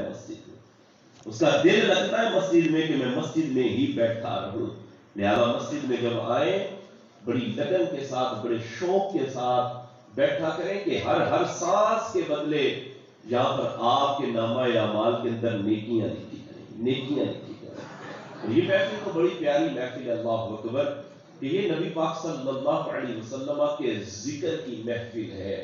مسجد میں، اس کا دل لگتا ہے مسجد میں کہ میں مسجد میں ہی بیٹھا رہوں. لہذا مسجد میں جب آئے بڑی لگن کے ساتھ، بڑے شوق کے ساتھ بیٹھا کریں کہ ہر سانس کے بدلے یہاں پر آپ کے نامہ اعمال کے اندر نیکیاں لکھی کریں، نیکیاں لکھی کریں. اور یہ محفل تو بڑی پیاری محفل ہے، اللہ اکبر، کہ یہ نبی پاک صلی اللہ علیہ وسلم کے ذکر کی محفل ہے.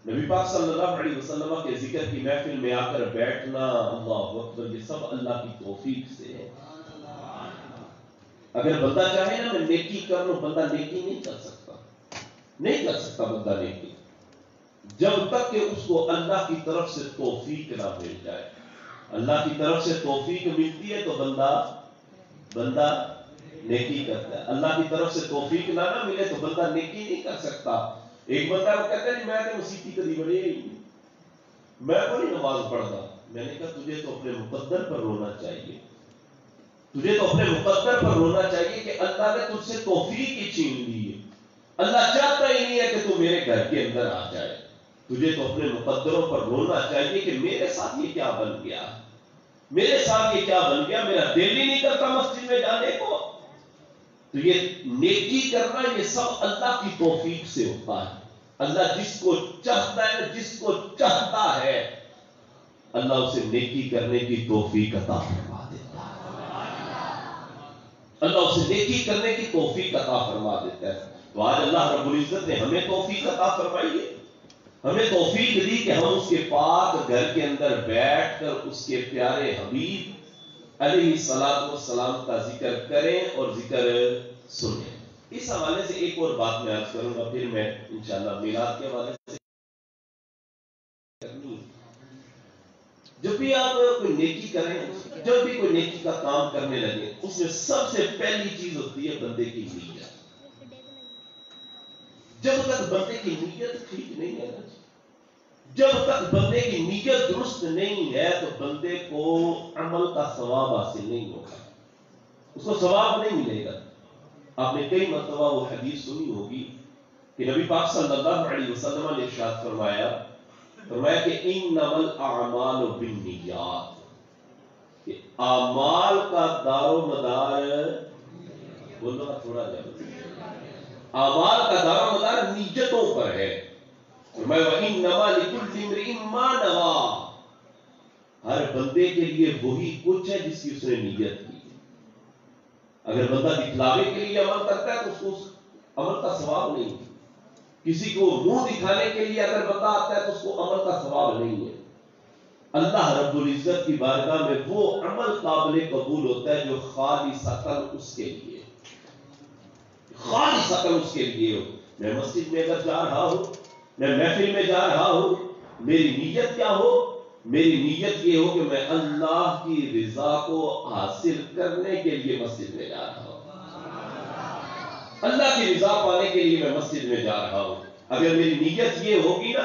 نبی پاک صلی اللہ علیہ وسلم کے ذکر کی محفل میں آ کر بیٹھنا، اللہ اکبر، یہ سب اللہ کی توفیق سے ہے. اگر بندہ چاہے نا میں نیکی کر لوں، بندہ نیکی نہیں کر سکتا، نہیں کر سکتا بندہ نیکی جب تک کہ اس کو اللہ کی طرف سے توفیق نہ مل جائے. اللہ کی طرف سے توفیق ملتی ہے تو بندہ نیکی کرتا ہے. اللہ کی طرف سے توفیق نہ ملے تو بندہ نیکی نہیں کر سکتا. ایک بندہ وہ کہتا ہے میں نے موسیقی کبھی بڑی میں کو نہیں نماز پڑھتا. میں نے کہا تجھے تو اپنے مقدر پر رونا چاہیے، تجھے تو اپنے مقدر پر رونا چاہیے کہ اللہ نے تجھ سے توفیق ہی چھین لی ہے. اللہ چاہتا ہی نہیں ہے کہ تو میرے گھر کے اندر آ جائے. تجھے تو اپنے مقدروں پر رونا چاہیے کہ میرے ساتھ یہ کیا بن گیا، میرے ساتھ یہ کیا بن گیا، میرا دل ہی نہیں کرتا مسجد میں جانے کو. تو یہ نیکی کرنا یہ سب اللہ کی توفیق سے ہوتا ہے. اللہ جس کو چاہتا ہے، جس کو چاہتا ہے، اللہ اسے نیکی کرنے کی توفیق عطا فرما دیتا ہے. اللہ اسے نیکی کرنے کی توفیق عطا فرما دیتا ہے. تو آج اللہ رب العزت نے ہمیں توفیق عطا فرمائی ہے، ہمیں توفیق دی کہ ہم اس کے پاک گھر کے اندر بیٹھ کر اس کے پیارے حبیب علیہ الصلوۃ والسلام کا ذکر کریں اور ذکر سنیں. اس حوالے سے ایک اور بات میں عرض کروں گا، پھر میں انشاءاللہ میلاد کے حوالے سے کرنی. جب بھی آپ کوئی نیکی کریں، جب بھی کوئی نیکی کا کام کرنے لگے، اس میں سب سے پہلی چیز ہوتی ہے بندے کی نیت. جب تک بندے کی نیت ٹھیک نہیں ہے نا، جب تک بندے کی نیت درست نہیں ہے تو بندے کو عمل کا ثواب حاصل نہیں ہوگا، اس کو ثواب نہیں ملے گا. آپ نے کئی مرتبہ وہ حدیث سنی ہوگی کہ نبی پاک صلی اللہ علیہ وسلم نے ارشاد فرمایا کہ انما الاعمال بالنیات، کہ اعمال کا دار و مدار، بولو نا تھوڑا جلدی، اعمال کا دار و مدار نیتوں پر ہے. فرمایا وانما لکل امرئ ما نوى، ہر بندے کے لیے وہی کچھ ہے جس کی اس نے نیت کی. اگر بندہ دکھلاوے کے لیے عمل کرتا ہے تو اس کو عمل کا ثواب نہیں. کسی کو منہ دکھانے کے لیے اگر بندہ آتا ہے تو اس کو عمل کا ثواب نہیں ہے. اللہ رب العزت کی بارگاہ میں وہ عمل قابل قبول ہوتا ہے جو خالصتاً اس کے لیے، خالصتاً اس کے لیے ہو. میں مسجد میں اگر جا رہا ہوں، میں محفل میں جا رہا ہوں، میری نیت کیا ہو؟ میری نیت یہ ہو کہ میں اللہ کی رضا کو حاصل کرنے کے لیے مسجد میں جا رہا ہوں، اللہ کی رضا پانے کے لیے میں مسجد میں جا رہا ہوں. اگر میری نیت یہ ہوگی نا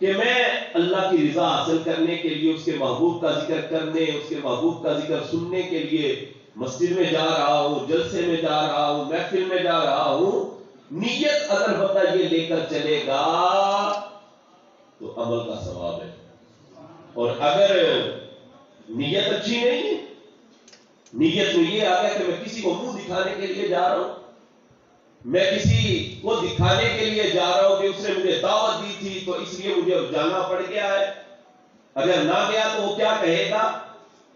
کہ میں اللہ کی رضا حاصل کرنے کے لیے، اس کے محبوب کا ذکر کرنے، اس کے محبوب کا ذکر سننے کے لیے مسجد میں جا رہا ہوں، جلسے میں جا رہا ہوں، محفل میں جا رہا ہوں، نیت اگر بندہ یہ لے کر چلے گا تو عمل کا ثواب ہے. اور اگر نیت اچھی نہیں ہے، نیت میں یہ آ گیا کہ میں کسی کو منہ دکھانے کے لیے جا رہا ہوں، میں کسی کو دکھانے کے لیے جا رہا ہوں کہ اس نے مجھے دعوت دی تھی تو اس لیے مجھے جانا پڑ گیا ہے، اگر نہ گیا تو وہ کیا کہے گا؟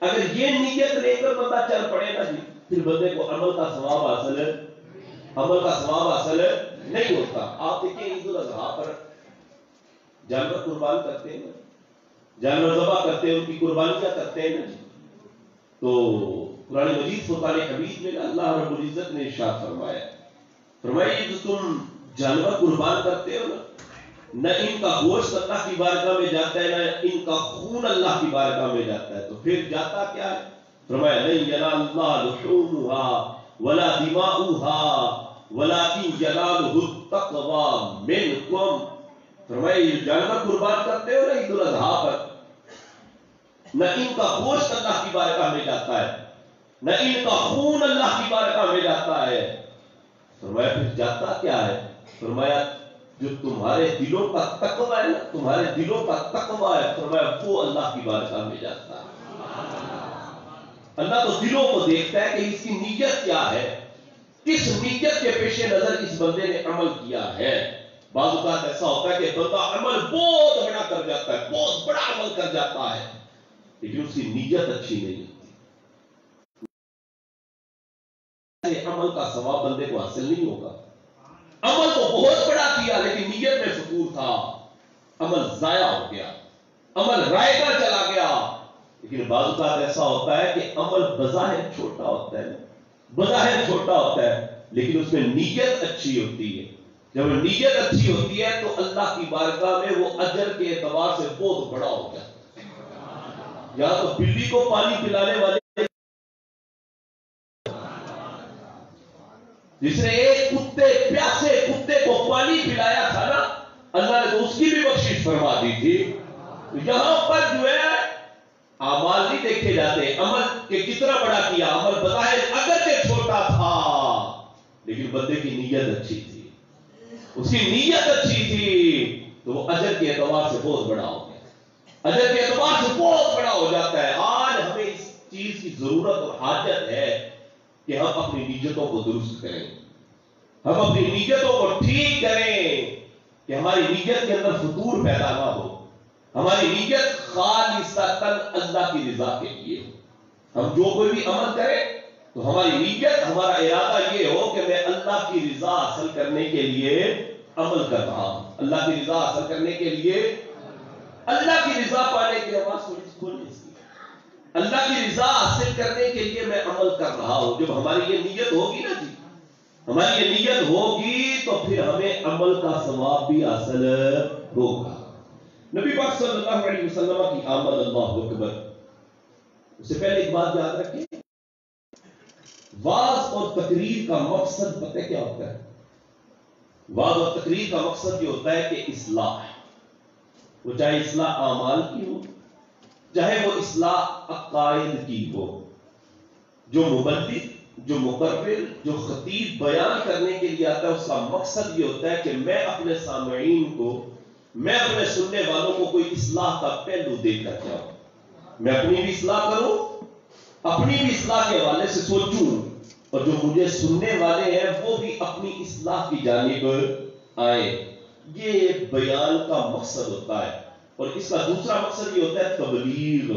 اگر یہ نیت لے کر بندہ چل پڑے گا جی، پھر بندے کو عمل کا ثواب حاصل ہے، عمل کا ثواب حاصل نہیں ہوتا. آپ دیکھیں عید الاضحیٰ پر جانور قربان کرتے ہیں، جانور ذبح کرتے ہیں، ان کی قربانیاں کرتے ہیں نا جی. تو قرآن مجید فرقان حمید میں اللہ رب العزت نے ارشاد فرمایا جو تم جانور قربان کرتے ہو نہ ان کا گوشت اللہ کی بارگاہ میں جاتا ہے، نہ ان کا خون اللہ کی بارگاہ میں جاتا ہے، تو پھر جاتا کیا ہے؟ فرمایا لن ینال اللہ لحومها ولا دماؤها ولكن ينالہ التقوی منکم. فرمایا یہ جانور قربان کرتے ہو نا عید الاضحیٰ پر، نہ ان کا گوشت اللہ کی بارگاہ میں جاتا ہے، نہ ان کا خون اللہ کی بارگاہ میں جاتا ہے. فرمایا پھر جاتا کیا ہے؟ فرمایا جو تمہارے دلوں کا تقوی ہے نا، تمہارے دلوں کا تقوی ہے، فرمایا وہ اللہ کی بارگاہ میں جاتا ہے۔ اللہ تو دلوں کو دیکھتا ہے کہ اس کی نیت کیا ہے، کس نیت کے پیش نظر اس بندے نے عمل کیا ہے۔ بعض اوقات ایسا ہوتا ہے کہ بندہ عمل بہت بڑا کر جاتا ہے، بہت بڑا عمل کر جاتا ہے، لیکن اس کی نیت اچھی نہیں ہوتی، عمل کا ثواب بندے کو حاصل نہیں ہوگا۔ عمل تو بہت بڑا کیا لیکن نیت میں فتور تھا، عمل ضائع ہو گیا، عمل رائے کا چلا گیا۔ لیکن بعض اوقات ایسا ہوتا ہے کہ عمل بظاہر چھوٹا ہوتا ہے، بظاہر چھوٹا ہوتا ہے، لیکن اس میں نیت اچھی ہوتی ہے۔ جب نیت اچھی ہوتی ہے تو اللہ کی بارگاہ میں وہ اجر کے اعتبار سے بہت بڑا ہو جاتا ہے۔ یا تو بلی کو پانی پلانے والے، جس نے ایک کتے، پیاسے کتے کو پانی پلایا تھا نا، اللہ نے تو اس کی بھی بخشش فرما دی تھی۔ یہاں پر جو ہے اعمال نہیں دیکھے جاتے، عمل کہ کتنا بڑا کیا، عمل بظاہر اگر کہ چھوٹا تھا لیکن بندے کی نیت اچھی تھی، اس کی نیت اچھی تھی تو وہ اجر کے اعتبار سے بہت بڑا ہو گیا، اجر کے اعتبار سے بہت بڑا ہو جاتا ہے۔ آج ہمیں اس چیز کی ضرورت اور حاجت ہے کہ ہم اپنی نیتوں کو درست کریں، ہم اپنی نیتوں کو ٹھیک کریں کہ ہماری نیت کے اندر فتور پیدا نہ ہو، ہماری نیت خالصتاً اللہ کی رضا کے لیے۔ ہم جو کوئی بھی عمل کریں تو ہماری نیت، ہمارا ارادہ یہ ہو کہ میں اللہ کی رضا حاصل کرنے کے لیے عمل کر رہا ہوں، اللہ کی رضا حاصل کرنے کے لیے، اللہ کی رضا پانے کی آواز کھولنے سے، اللہ کی رضا حاصل کرنے کے لیے میں عمل کر رہا ہوں۔ جب ہماری یہ نیت ہوگی نا جی، ہماری یہ نیت ہوگی تو پھر ہمیں عمل کا ثواب بھی حاصل ہوگا۔ نبی پاک صلی اللہ علیہ وسلم کی آمد، اللہ اکبر، اس سے پہلے ایک بات یاد رکھیں، وعظ اور تقریر کا مقصد پتہ کیا ہوتا ہے؟ وعظ اور تقریر کا مقصد یہ ہوتا ہے کہ اصلاح، وہ چاہے اصلاح اعمال کی ہو، چاہے وہ اصلاح عقائد کی ہو۔ جو مبلغ، جو مقرر، جو خطیب بیان کرنے کے لیے آتا ہے، اس کا مقصد یہ ہوتا ہے کہ میں اپنے سامعین کو، میں اپنے سننے والوں کو کوئی اصلاح کا پہلو دے کر جاؤں، میں اپنی بھی اصلاح کروں، اپنی بھی اصلاح کے حوالے سے سوچوں، اور جو مجھے سننے والے ہیں وہ بھی اپنی اصلاح کی جانب آئے۔ یہ بیان کا مقصد ہوتا ہے۔ اور اس کا دوسرا مقصد یہ ہوتا ہے تبلیغ،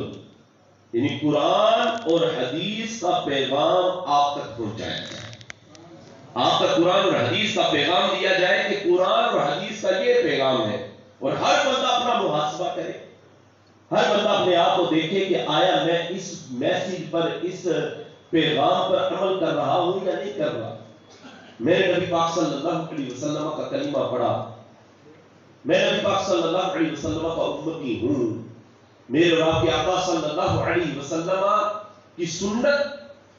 یعنی قرآن اور حدیث کا پیغام آپ تک پہنچایا جائے، آپ تک قرآن اور حدیث کا پیغام دیا جائے کہ قرآن اور حدیث کا یہ پیغام ہے، اور ہر بندہ اپنا محاسبہ کرے، ہر بندہ اپنے آپ کو دیکھے کہ آیا میں اس میسج پر، اس پیغام پر عمل کر رہا ہوں یا نہیں کر رہا۔ میں نے نبی پاک صلی اللہ علیہ وسلم کا کلمہ پڑھا، میں نبی پاک صلی اللہ علیہ وسلم کا امتی ہوں، میرے اور آپ کے آقا صلی اللہ علیہ وسلم کی سنت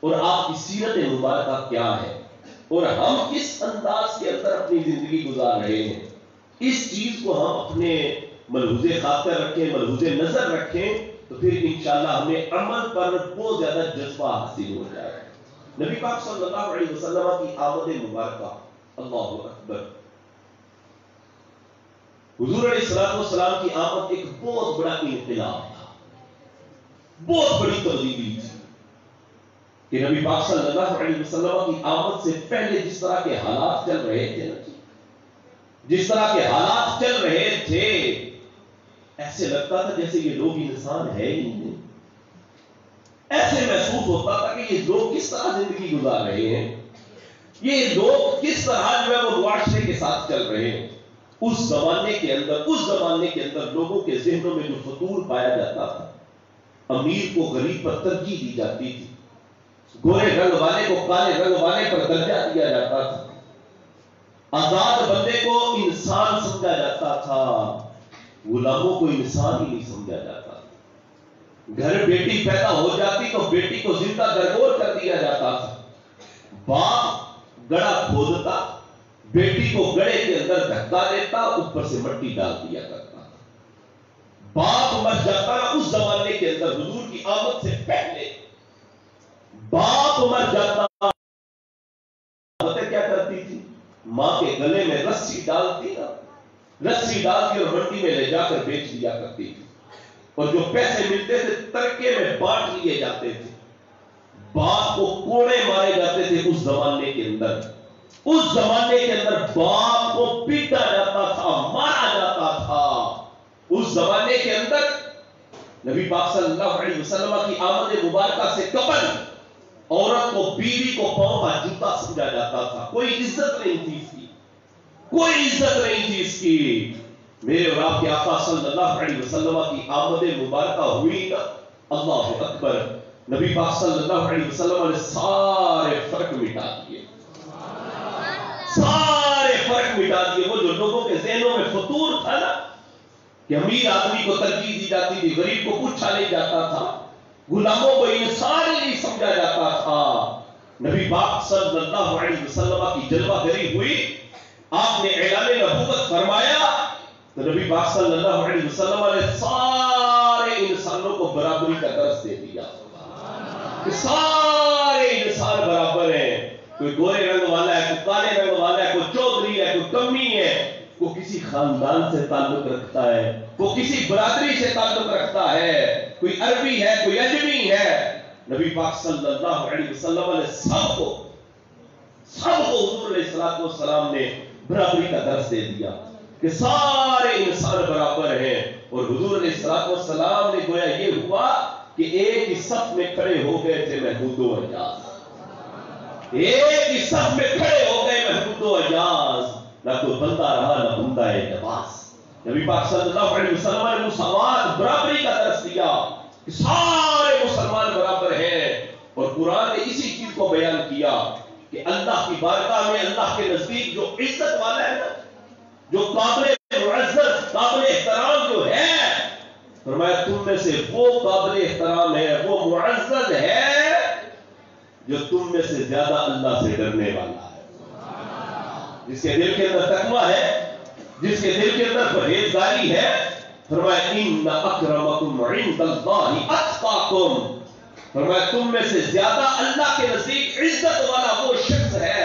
اور آپ کی سیرت مبارکہ کیا ہے، اور ہم کس انداز کے اندر اپنی زندگی گزار رہے ہیں، اس چیز کو ہم اپنے ملحوظ خاطر رکھیں، ملحوظ نظر رکھیں، تو پھر انشاءاللہ ہمیں عمل پر بہت زیادہ جذبہ حاصل ہو جائے۔ نبی پاک صلی اللہ علیہ وسلم کی آمد مبارکہ، اللہ اکبر، حضور علیہ السلام کی آمد ایک بہت بڑا انقلاب تھا، بہت بڑی تبدیلی تھی کہ نبی پاک صلی اللہ علیہ وسلم کی آمد سے پہلے جس طرح کے حالات چل رہے تھے نا، جس طرح کے حالات چل رہے تھے، ایسے لگتا تھا جیسے یہ لوگ انسان ہے ہی نہیں، ایسے محسوس ہوتا تھا کہ یہ لوگ کس طرح زندگی گزار رہے ہیں، یہ لوگ کس طرح جو ہے وہ معاشرے کے ساتھ چل رہے ہیں۔ اس زمانے کے اندر لوگوں کے ذہنوں میں جو فتور پایا جاتا تھا، امیر کو غریب پر ترجیح دی جاتی تھی، گورے رنگ والے کو کالے رنگ والے پر درجہ دیا جاتا تھا، آزاد بندے کو انسان سمجھا جاتا تھا، غلاموں کو انسان ہی نہیں سمجھا جاتا تھا، گھر بیٹی پیدا ہو جاتی تو بیٹی کو زندہ درگور کر دیا جاتا تھا، باپ گڑا کھودتا، بیٹی کو گڑے کے اندر دھکا دیتا، اوپر سے مٹی ڈال دیا کرتا تھا، باپ مر جاتا نا اس زمانے کے اندر، حضور کی آمد سے پہلے باپ مر جاتا، کیا کرتی تھی، ماں کے گلے میں رسی ڈالتی نا، رسی ڈال کے اور منڈی میں لے جا کر بیچ دیا کرتی تھی، اور جو پیسے ملتے تھے ترکے میں بانٹ لیے جاتے تھے۔ باپ کو کوڑے مارے جاتے تھے اس زمانے کے اندر، اس زمانے کے اندر باپ کو پیٹا جاتا تھا، مارا جاتا تھا۔ اس زمانے کے اندر نبی پاک صلی اللہ علیہ وسلم کی آمد مبارکہ سے قبل عورت کو، بیوی کو پاؤں کا جوتا سمجھا جاتا تھا، کوئی عزت نہیں تھی اس کی، کوئی عزت نہیں تھی اس کی۔ میرے اور آپ کے آقا صلی اللہ علیہ وسلم کی آمد مبارکہ ہوئی نا، اللہ اکبر، نبی پاک صلی اللہ علیہ وسلم نے سارے فرق مٹا دیے، سارے فرق مٹا دیے۔ وہ جو لوگوں کے ذہنوں میں فطور تھا نا کہ امیر آدمی کو ترجیح دی جاتی تھی، غریب کو پوچھا نہیں جاتا تھا، غلاموں کو انسان نہیں سمجھا جاتا تھا، نبی پاک صلی اللہ علیہ وسلم کی جلوہ گری ہوئی، آپ نے اعلان نبوت فرمایا تو نبی پاک صلی اللہ علیہ وسلم نے سارے انسانوں کو برابری کا درس دے دیا کہ سارے انسان برابر ہیں، کوئی گورے رنگ والا ہے، کوئی کالے رنگ والا ہے، کوئی چودھری ہے، کوئی کمی ہے، کوئی کسی خاندان سے تعلق رکھتا ہے، کوئی کسی برادری سے تعلق رکھتا ہے، کوئی عربی ہے، کوئی اجمی ہے۔ نبی پاک صلی اللہ علیہ وسلم نے سب کو حضور علیہ السلام نے برابری کا درس دے دیا کہ سارے انسان برابر ہیں۔ اور حضور علیہ السلام نے گویا یہ ہوا کہ ایک ہی صف میں کھڑے ہو گئے تھے محمود و اعجاز، ایک ہی صف میں کھڑے ہو گئے محمود و اعجاز، نہ کوئی بندہ رہا نہ بندہ لباس۔ نبی پاک صلی اللہ علیہ وسلم نے مساوات، برابری کا درس دیا کہ سارے مسلمان برابر ہیں، اور قرآن نے اسی چیز کو بیان کیا کہ اللہ کی بارگاہ میں، اللہ کے نزدیک جو عزت والا ہے نا، جو قابل معزز، قابل احترام جو ہے، فرمایا تم میں سے وہ قابل احترام ہے، وہ معزز ہے جو تم میں سے زیادہ اللہ سے ڈرنے والا ہے، جس کے دل کے اندر تقویٰ ہے، جس کے دل کے اندر پرہیزگاری ہے۔ فرمایا ان اکرمکم عند اللہ اتقاکم، فرمایا تم میں سے زیادہ اللہ کے نزدیک عزت والا وہ شخص ہے،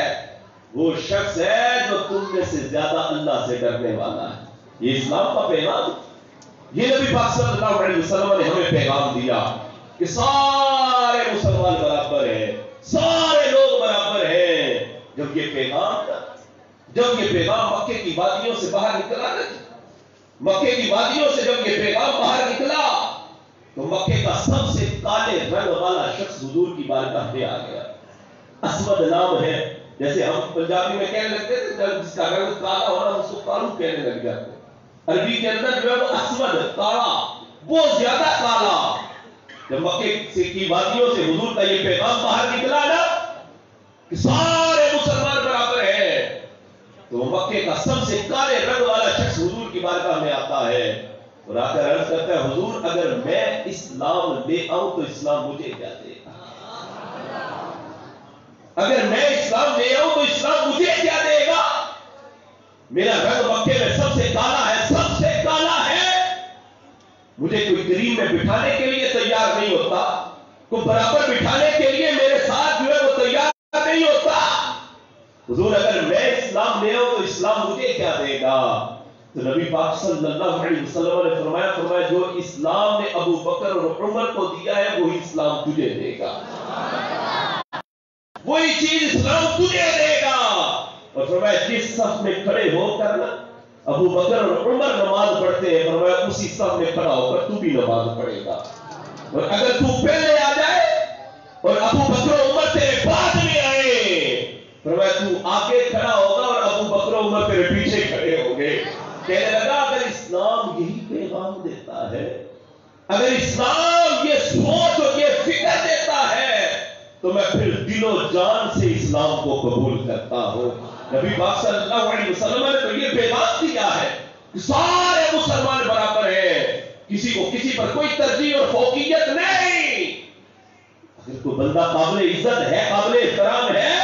وہ شخص ہے جو تم میں سے زیادہ اللہ سے ڈرنے والا ہے۔ یہ اسلام کا پیغام، یہ نبی پاک صلی اللہ علیہ وسلم نے ہمیں پیغام دیا کہ سارے مسلمان برابر ہیں، سارے لوگ برابر ہیں۔ جب یہ پیغام مکے کی وادیوں سے باہر نکلا نا، مکے کی وادیوں سے جب یہ پیغام باہر نکلا تو مکے کا سب سے کالے رنگ والا شخص حضور کی بارگاہ میں آ گیا۔ اسود نام ہے، جیسے ہم پنجابی میں کہنے لگتے تھے جس کا رنگ کالا ہونا اس کو کالو کہنے لگ جاتے، عربی کے اندر جو ہے وہ اسود، کالا، بہت زیادہ کالا۔ جب مکے کی وادیوں سے حضور کا یہ پیغام باہر نکلا نا کہ سارے مسلمان برابر ہیں، تو مکے کا سب سے کالے رنگ والا شخص حضور کی بارگاہ میں آتا ہے اور آ کر عرض کرتا ہے حضور اگر میں اسلام لے آؤں تو اسلام مجھے کیا دے گا؟ اگر میں اسلام لے آؤں تو اسلام مجھے کیا دے گا؟ میرا رنگ مکے میں سب سے کالا ہے، سب سے کالا ہے، مجھے کوئی کریم میں بٹھانے کے لیے تیار نہیں ہوتا، کوئی برابر بٹھانے کے لیے میرے ساتھ جو ہے وہ تیار نہیں ہوتا۔ حضور اگر میں اسلام لے آؤں تو اسلام مجھے کیا دے گا؟ تو نبی پاک صلی اللہ علیہ وسلم نے فرمایا جو اسلام نے ابو بکر اور عمر کو دیا ہے وہی اسلام تجھے دے گا، وہی چیز اسلام تجھے دے گا۔ اور فرمایا جس صف میں کھڑے ہو کر نا ابو بکر اور عمر نماز پڑھتے ہیں، فرمایا اسی صف میں کھڑا ہو کر تو بھی نماز پڑھے گا، اور اگر تو پہلے آ جائے اور ابو بکر و عمر تیرے بعد میں آئے، فرمایا تو آگے کھڑا ہوگا اور ابو بکر و عمر تیرے پیچھے کھڑے ہوں گے۔ کہنے لگا اگر اسلام یہی پیغام دیتا ہے، اگر اسلام یہ سوچ اور یہ فکر دیتا ہے تو میں پھر دل و جان سے اسلام کو قبول کرتا ہوں۔ نبی پاک صلی اللہ علیہ وسلم نے تو یہ پیغام دیا ہے کہ سارے مسلمان برابر ہیں، کسی کو کسی پر کوئی ترجیح اور فوقیت نہیں۔ اگر کوئی بندہ قابل عزت ہے، قابل احترام ہے،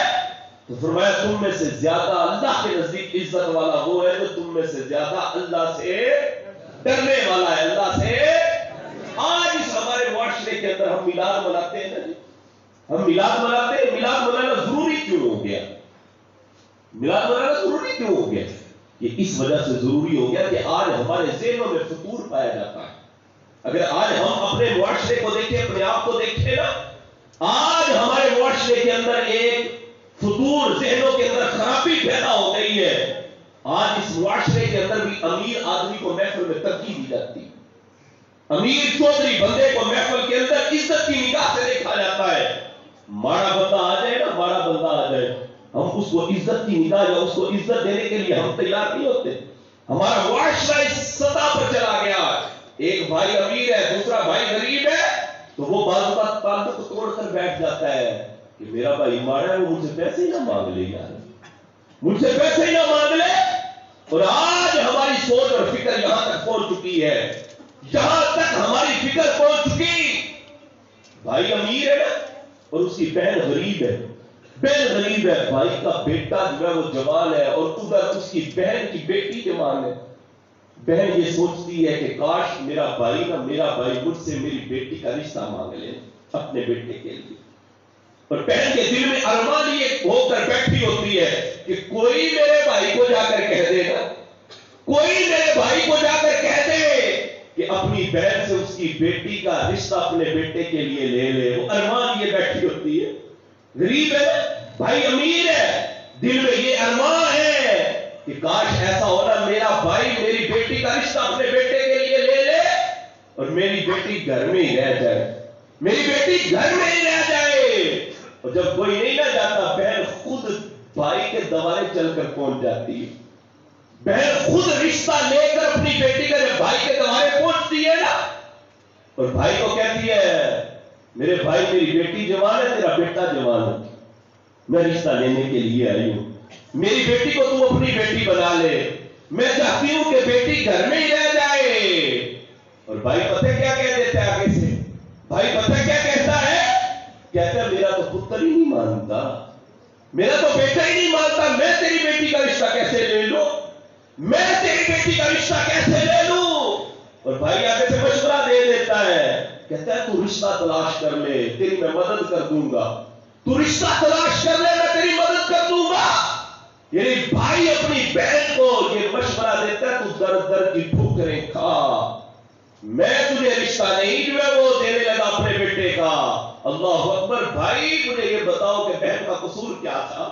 تو فرمایا تم میں سے زیادہ اللہ کے نزدیک عزت والا وہ ہے جو تم میں سے زیادہ اللہ سے ڈرنے والا ہے، اللہ سے۔ آج اس ہمارے معاشرے کے اندر ہم میلاد مناتے ہیں نا، ہم میلاد مناتے ہیں، میلاد منانا ضروری کیوں ہو گیا؟ میلاد منانا ضروری کیوں ہو گیا؟ یہ اس وجہ سے ضروری ہو گیا کہ آج ہمارے ذہنوں میں فطور پایا جاتا ہے. اگر آج ہم اپنے معاشرے کو دیکھیں, اپنے آپ کو دیکھیں نا, آج ہمارے معاشرے کے اندر ایک فطور, ذہنوں کے اندر خرابی پیدا ہو گئی ہے. آج اس معاشرے کے اندر بھی امیر آدمی کو محفل میں ترقی دی جاتی ہے. امیر چودھری بندے کو محفل کے اندر عزت کی نگاہ سے دیکھا جاتا ہے. ماڑا بندہ آ جائے نا, ماڑا بندہ آ جائے, ہم اس کو عزت کی نگاہ یا اس کو عزت دینے کے لیے ہم تیار نہیں ہوتے. ہمارا معاشرہ اس سطح پر چلا گیا, ایک بھائی امیر ہے, دوسرا بھائی غریب ہے, تو وہ بعض اوقات تعلق توڑ کر بیٹھ جاتا ہے کہ میرا بھائی ماڑا ہے, وہ مجھ سے پیسے ہی نہ مانگ لے یار, مجھ سے پیسے ہی نہ مانگ لے. اور آج ہماری سوچ اور فکر یہاں تک پہنچ چکی ہے, جہاں تک ہماری فکر پہنچ چکی, بھائی امیر ہے اور اس کی بہن غریب ہے, بہن غریب ہے, بھائی کا بیٹا جو ہے وہ جوان ہے اور ادھر اس کی بہن کی بیٹی جوان ہے. بہن یہ سوچتی ہے کہ کاش میرا بھائی مجھ سے میری بیٹی کا رشتہ مانگ لے اپنے بیٹے کے لیے. اور بہن کے دل میں ارمان یہ ہو کر بیٹھی ہوتی ہے کہ کوئی میرے بھائی کو جا کر کہہ دے گا, کوئی میرے بھائی کو جا کر کہہ دے کہ اپنی بہن سے اس کی بیٹی کا رشتہ اپنے بیٹے کے لیے لے لے. وہ ارمان یہ بیٹھی ہوتی ہے. غریب ہے, بھائی امیر ہے, دل میں یہ ارمان ہے کہ کاش ایسا ہونا, میرا بھائی میری بیٹی کا رشتہ اپنے بیٹے کے لیے لے لے اور میری بیٹی گھر میں ہی رہ جائے, میری بیٹی گھر میں ہی رہ جائے. اور جب کوئی نہیں نہ جاتا, بہن خود بھائی کے دوارے چل کر پہنچ جاتی ہے. بہن خود رشتہ لے کر اپنی بیٹی کا جب بھائی کے دوارے پہنچتی ہے نا, اور بھائی کو کہتی ہے میرے بھائی میری بیٹی جوان ہے, تیرا بیٹا جوان ہے, میں رشتہ لینے کے لیے آئی ہوں, میری بیٹی کو تم اپنی بیٹی بنا لے, میں چاہتی ہوں کہ بیٹی گھر میں ہی رہ جائے. اور بھائی پتہ کیا کہہ دیتے ہیں آگے سے, بھائی پتہ کیا کہتا ہے, کہتا ہے میرا تو پتر ہی نہیں مانتا, میرا تو بیٹا ہی نہیں مانتا, میں تیری بیٹی کا رشتہ کیسے لے لوں, میں تیری بیٹی کا رشتہ کیسے لے لوں. اور بھائی آگے سے مشورہ دے دیتا ہے, کہتا ہے تو رشتہ تلاش کر لے, تیری میں مدد کر دوں گا, تو رشتہ تلاش کر لے, میں تیری مدد کر دوں گا. یعنی بھائی اپنی بہن کو یہ مشورہ دیتا ہے, تو در در کی ٹھوکریں کھا, میں تجھے رشتہ نہیں جو ہے وہ دینے لگا اپنے بیٹے کا. اللہ اکبر. بھائی مجھے یہ بتاؤ کہ بہن کا قصور کیا تھا,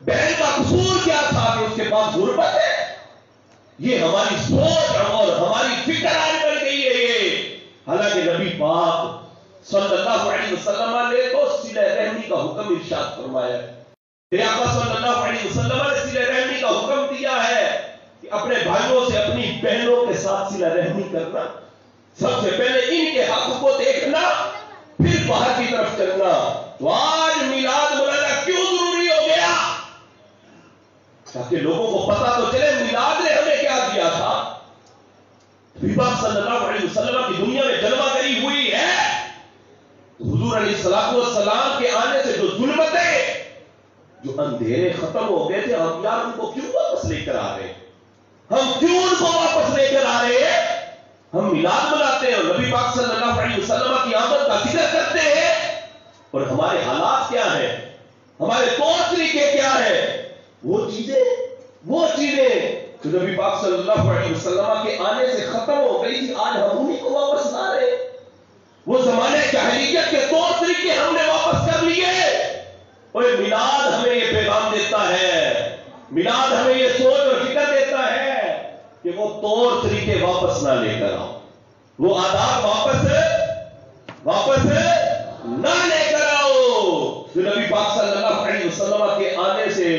بہن کا قصور کیا تھا کہ اس کے پاس غربت ہے. یہ ہماری سوچ اور ہماری فکر آج بن گئی ہے یہ. حالانکہ نبی پاک صلی اللہ علیہ وسلم نے تو صلہ رحمی کا حکم ارشاد فرمایا ہے. آقا صلی اللہ علیہ وسلم نے صلہ رحمی کا حکم دیا ہے کہ اپنے بھائیوں سے اپنی بہنوں کے ساتھ صلہ رحمی کرنا, سب سے پہلے ان کے حق کو دیکھنا, پھر باہر کی طرف چلنا. تو آج میلاد منانا کیوں ضروری ہو گیا, تاکہ لوگوں کو پتا تو چلے میلاد نے ہمیں کیا دیا تھا. پاک صلی اللہ علیہ وسلم کی دنیا میں جلوہ گری ہوئی ہے, حضور علیہ السلام کے آنے سے جو ظلمتیں, جو اندھیرے ختم ہو گئے تھے, ہم یار ان کو کیوں واپس لے کر آ رہے ہیں, ہم کیوں ان کو واپس لے کر آ رہے ہیں. ہم میلاد مناتے ہیں اور نبی پاک صلی اللہ علیہ وسلم کی آمد کا ذکر کرتے ہیں, اور ہمارے حالات کیا ہیں, ہمارے طور طریقے کیا ہیں, وہ چیزیں جو نبی پاک صلی اللہ علیہ وسلم کے آنے سے ختم ہو گئی تھی, آج ہم انہیں کو واپس لا رہے ہیں. وہ زمانے جاہلیت کے طور طریقے ہم نے واپس کر لیے. اور میلاد ہمیں یہ پیغام دیتا ہے, میلاد ہمیں یہ سوچ اور فکر دیتا ہے کہ وہ طور طریقے واپس نہ لے کر آؤ, وہ آداب واپس نہ لے کر آؤ. جو نبی پاک صلی اللہ علیہ وسلم کے آنے سے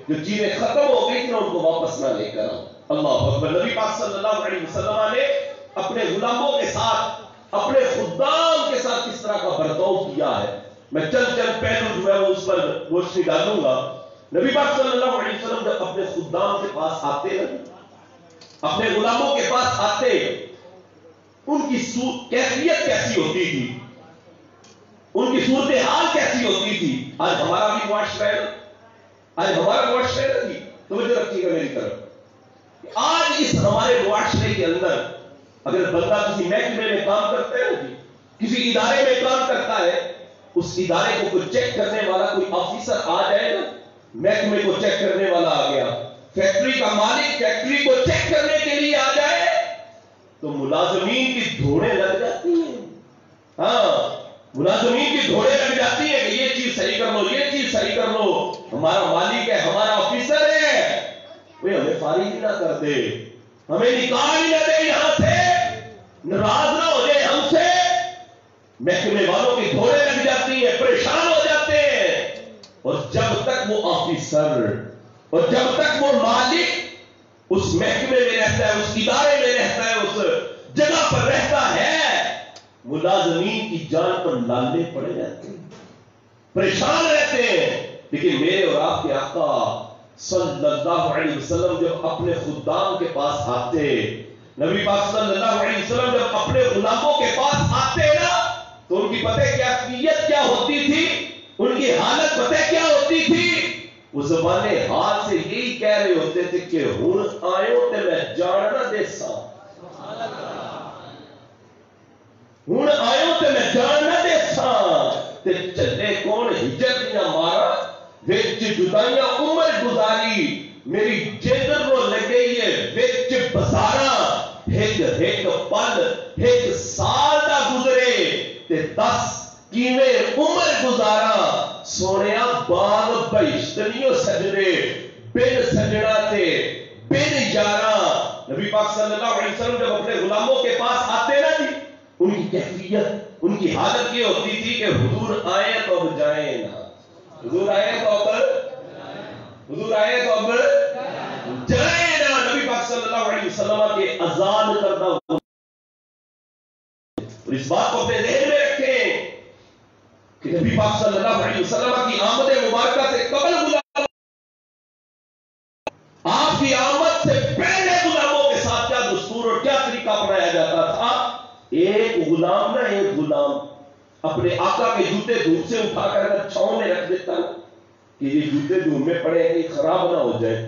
جو چیزیں ختم ہو گئی تھیں ان کو واپس نہ لے کر آؤ. اللہ اکبر. نبی پاک صلی اللہ علیہ وسلم نے اپنے غلاموں کے ساتھ, اپنے خدام کے ساتھ کس طرح کا برتاؤ کیا ہے, میں چند پہلو جو ہے وہ اس پر روشنی ڈالوں گا. نبی پاک صلی اللہ علیہ وسلم جب اپنے خدام کے پاس آتے ہیں, اپنے غلاموں کے پاس آتے, ان کی کیفیت کیسی ہوتی تھی, ان کی صورتحال کیسی ہوتی تھی. آج ہمارا بھی معاشرہ ہے, آج ہمارا معاشرہ ہے جی, توجہ رکھیے گا میری طرف. آج اس ہمارے معاشرے کے اندر اگر بندہ کسی محکمے میں کام کرتا ہے جی, کسی ادارے میں کام کرتا ہے, اس ادارے کو کوئی چیک کرنے والا کوئی آفیسر آ جائے نا, محکمے کو چیک کرنے والا آ گیا, فیکٹری کا مالک فیکٹری کو چیک کرنے کے لیے آ جائے تو ملازمین کی دھوڑیں لگ جاتی ہیں. ہاں ملازمین کی دھوڑیں لگ جاتی ہیں کہ یہ چیز صحیح کر لو، یہ چیز صحیح کر لو. ہمارا مالک ہے، ہمارا آفیسر ہے، وہ ہمیں فارغ ہی نہ کر دے، ہمیں نکال ہی نہ دے یہاں سے، ناراض نہ ہو جائے ہم سے. محکمے والوں کی دھوڑیں لگ جاتی ہیں، پریشان ہو جاتے ہیں. اور جب تک وہ آفیسر اور جب تک وہ مالک اس محکمے میں رہتا ہے، اس ادارے میں رہتا ہے، اس جگہ پر رہتا ہے، ملازمین کی جان پر لالے پڑے جاتے ہیں، پریشان رہتے ہیں. لیکن میرے اور آپ کے آقا صلی اللہ علیہ وسلم جب اپنے خدام کے پاس آتے، نبی پاک صلی اللہ علیہ وسلم جب اپنے غلاموں کے پاس آتے نا، تو ان کی پتہ کیا کیفیت کیا ہوتی تھی، ان کی حالت پتہ کیا ہوتی تھی. وہ زبان حال سے یہی کہہ رہے ہوتے تھے کہ ہن آئے تے میں جان نہ دے سا، ہن آئے تے میں جان نہ دے سا. تے چلے کون ہجر دیاں مارا وچ جدائیاں عمر گزاری، میری جیدر رو لگئی ہے وچ بسارا، ایک ایک پل ایک سال دا گزرے تے 10 کیویں عمر گزارا. سونیا باغ بہشت نہیں سجدے بن سجنا تے بن یارا. نبی پاک صلی اللہ علیہ وسلم جب اپنے غلاموں کے پاس آتے نا جی، ان کی کیفیت ان کی حالت یہ ہوتی تھی کہ حضور آئے تو اب جائیں نہ، حضور آئے تو اب حضور آئے تو اب جائیں نہ. نبی پاک صلی اللہ علیہ وسلم کے اذان کرنا. اور اس بات کو اپنے ذہن میں رکھیں کہ نبی پاک صلی اللہ علیہ وسلم کی آمد مبارکہ سے قبل غلام، آپ کی آمد سے پہلے غلاموں کے ساتھ کیا دستور اور کیا طریقہ اپنایا جاتا تھا. ایک غلام نہ ایک غلام اپنے آقا کے جوتے دھوپ سے اٹھا کر اگر چھاؤں میں رکھ دیتا نا کہ یہ جوتے دھوپ میں پڑے ہیں کہ خراب نہ ہو جائے،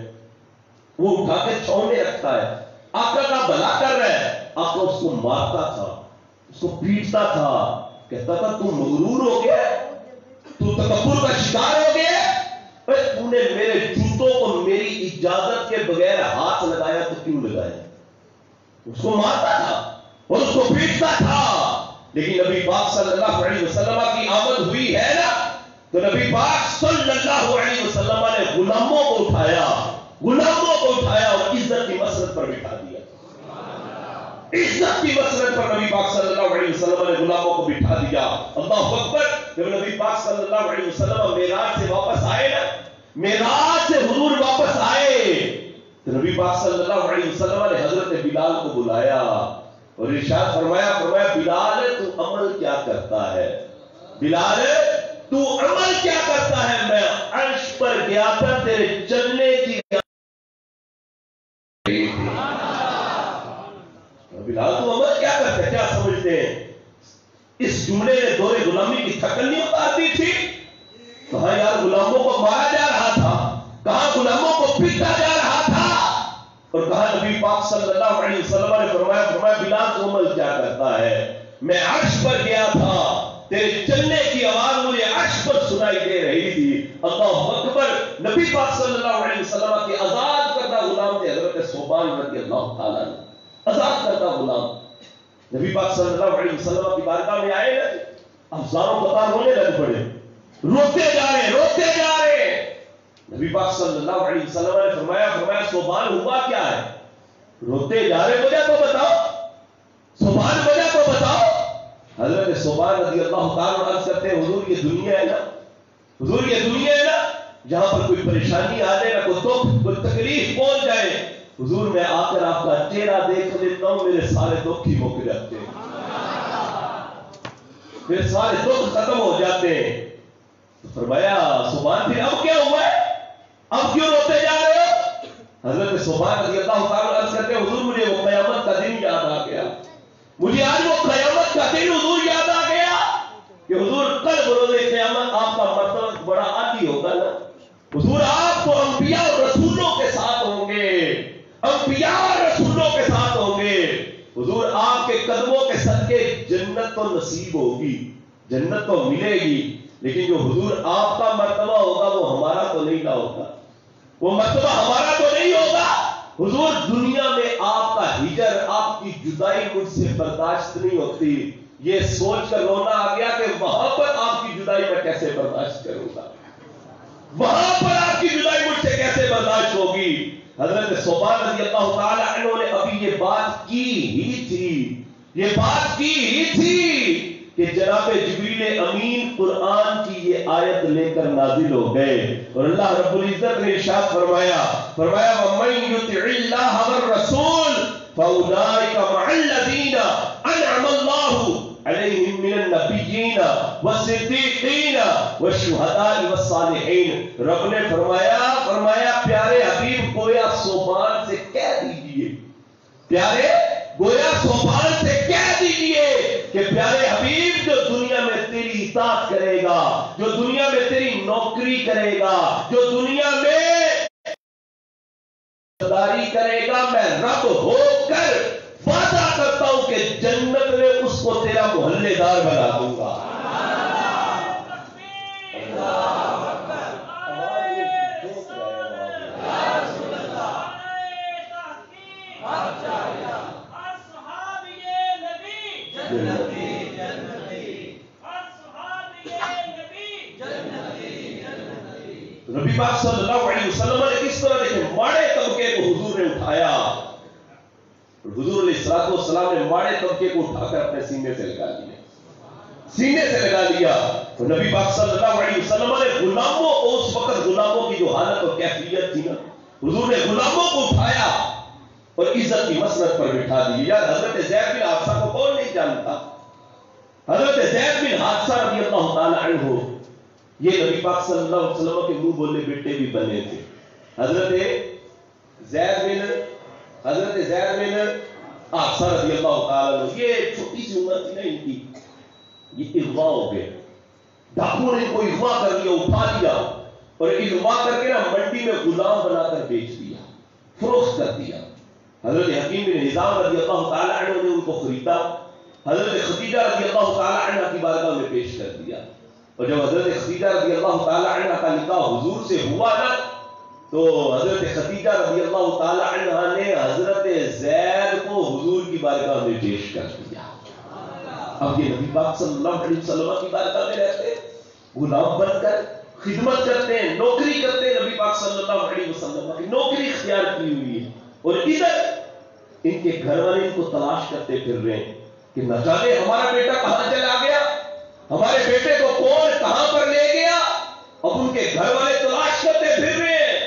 وہ اٹھا کے چھاؤں میں رکھتا ہے. آقا کا بھلا کر رہا ہے، آقا اس کو مارتا تھا، اس کو پیٹتا تھا، کہتا تھا تم مغرور ہو گیا، تو تکبر کا شکار ہو گیا، تو نے میرے جوتوں کو میری اجازت کے بغیر ہاتھ لگایا تو کیوں لگایا. اس کو مارتا تھا اور اس کو پیٹتا تھا. لیکن نبی پاک صلی اللہ علیہ وسلم کی آمد ہوئی ہے نا، تو نبی پاک صلی اللہ علیہ وسلم نے غلاموں کو اٹھایا، غلاموں کو اٹھایا اور عزت کی مسرت پر بٹھا دیا. عزت کی مسرت پر نبی پاک صلی اللہ علیہ وسلم نے غلاموں کو بٹھا دیا. اللہ اکبر. جب نبی پاک صلی اللہ علیہ وسلم معراج سے واپس آئے نا، معراج سے حضور واپس آئے تو نبی پاک صلی اللہ علیہ وسلم نے حضرت بلال کو بلایا اور ارشاد فرمایا بلال تو عمل کیا کرتا ہے، بلال تو عمل کیا کرتا ہے. میں عرش پر گیا تھا تیرے چلنے کی. بلال تو عمل کیا کرتے ہیں، کیا سمجھتے ہیں اس جملے نے دور غلامی کی تھکن نہیں اتارتی تھی؟ کہاں یار غلاموں کو مارا جا رہا تھا، کہاں غلاموں کو پیٹا جا رہا تھا، اور کہاں نبی پاک صلی اللہ علیہ وسلم نے فرمایا بلال تو عمل کیا کرتا ہے. میں عرش پر گیا تھا، تیرے چلنے کی آواز مجھے عرش پر سنائی دے رہی تھی. اللہ اکبر. نبی پاک صلی اللہ علیہ وسلم کے آزاد کردہ غلام تھے حضرت ثوبان رضی اللہ تعالیٰ عنہ، آزاد کردہ غلام. نبی پاک صلی اللہ علیہ وسلم کی بارگاہ میں آئے نا، افسانوں قطار ہونے لگ پڑے، روتے جا رہے. نبی پاک صلی اللہ علیہ وسلم نے فرمایا ثوبان ہوا کیا ہے، روتے جا رہے، وجہ تو بتاؤ، ثوبان وجہ تو بتاؤ. حضرت ثوبان رضی اللہ تعالیٰ عنہ کرتے ہیں حضور یہ دنیا ہے نا، حضور یہ دنیا ہے نا، جہاں پر کوئی پریشانی آ جائے نا، کوئی دکھ کوئی تکلیف پہنچ جائے، حضور میں آ کر آپ کا چہرہ دیکھ لیتا ہوں، میرے سارے دکھ ہی مک جاتے ہیں، میرے سارے دکھ ختم ہو جاتے ہیں. فرمایا ثوبان پھر اب کیا ہوا ہے، اب کیوں روتے جا رہے ہو؟ حضرت ثوبان رضی اللہ تعالیٰ عنہ کہتے ہیں حضور مجھے وہ قیامت کا دن یاد آ گیا، مجھے آج وہ قیامت کا دن حضور یاد آ گیا کہ حضور کل بروز قیامت آپ کا مرتبہ بڑا عالی ہوگا نا، حضور آپ تو انبیاء اور رسولوں کے ساتھ ہوں گے، انبیاء اور رسولوں کے ساتھ ہوں گے. حضور آپ کے قدموں کے صدقے جنت تو نصیب ہوگی، جنت تو ملے گی، لیکن جو حضور آپ کا مرتبہ ہوگا وہ ہمارا تو نہیں نہ ہوگا. وہ مرتبہ ہمارا تو نہیں ہوگا. حضور دنیا میں آپ کا ہجر، آپ کی جدائی مجھ سے برداشت نہیں ہوتی. یہ سوچ کر رونا آ گیا کہ وہاں پر آپ کی جدائی میں کیسے برداشت کروں گا، وہاں پر آپ کی جدائی مجھ سے کیسے برداشت ہوگی. حضرت صوبان رضی اللہ تعالی عنہ نے ابھی یہ بات کی ہی تھی، یہ بات کی ہی تھی کہ جناب جبریل امین قرآن کی یہ آیت لے کر نازل ہو گئے اور اللہ رب العزت نے ارشاد فرمایا وَمَن يُطِعِ اللَّهَ وَالرَّسُولَ فَأُولَٰئِكَ مَعَ الَّذِينَ أَنْعَمَ اللَّهُ عَلَيْهِم مِّنَ النَّبِيِّينَ وَالصِّدِّيقِينَ وَالشُّهَدَاءِ وَالصَّالِحِينَ. رب نے فرمایا پیارے حبیب گویا صوبان سے کہہ دیجئے، پیارے گویا صوبان سے کہہ دیجئے کہ پیارے حبیب جو دنیا میں تیری اطاعت کرے گا، جو دنیا میں تیری نوکری کرے گا، جو دنیا میں داری کرے گا، میں رب ہو کر وعدہ کرتا ہوں کہ جنت میں اس کو تیرا محلے دار بنا دوں گا. نبی پاک صلی اللہ علیہ وسلم نے کس طرح دیکھیں ماڑے طبقے کو حضور نے اٹھایا، حضور علیہ السلام نے ماڑے طبقے کو اٹھا کر اپنے سینے سے لگا لیا، سینے سے لگا لیا. اور نبی پاک صلی اللہ علیہ وسلم نے غلاموں، اس وقت غلاموں کی جو حالت اور کیفیت تھی نا، حضور نے غلاموں کو اٹھایا اور عزت کی مسند پر بٹھا دی. یار حضرت زید بن حارثہ کو کون نہیں جانتا؟ حضرت زید بن حارثہ رضی اللہ تعالی عنہ یہ نبی پاک صلی اللہ علیہ وسلم کے منہ بولے بیٹے بھی بنے تھے. حضرت زید بن حارثہ رضی اللہ تعالی عنہ، یہ چھوٹی سی عمر تھی نا ان کی، یہ اغوا ہو گئے، ڈاکو نے کوئی اغوا کر لیا، اٹھا لیا اور اغوا کر کے نا منڈی میں غلام بنا کر بیچ دیا، فروخت کر دیا. حضرت حکیم بن حزام رضی اللہ تعالی عنہ نے ان کو خریدا، حضرت خدیجہ رضی اللہ تعالی عنہ کی بارگاہ میں پیش کر دیا. اور جب حضرت خدیجہ رضی اللہ تعالی عنہ کا نکاح حضور سے ہوا نا تو حضرت خدیجہ رضی اللہ تعالی عنہ نے حضرت زید کو حضور کی بارگاہ میں پیش کر دیا. اب یہ نبی پاک صلی اللہ علیہ وسلم کی بارگاہ میں رہتے، غلام بن کر خدمت کرتے ہیں، نوکری کرتے ہیں، نبی پاک صلی اللہ علیہ وسلم کی نوکری اختیار کی ہوئی ہے. اور ادھر ان کے گھر والے ان کو تلاش کرتے پھر رہے ہیں کہ نہ جانے ہمارا بیٹا کہاں چلا گیا، ہمارے بیٹے کو کون کہاں پر لے گیا. اب ان کے گھر والے تلاش کرتے پھر رہے ہیں.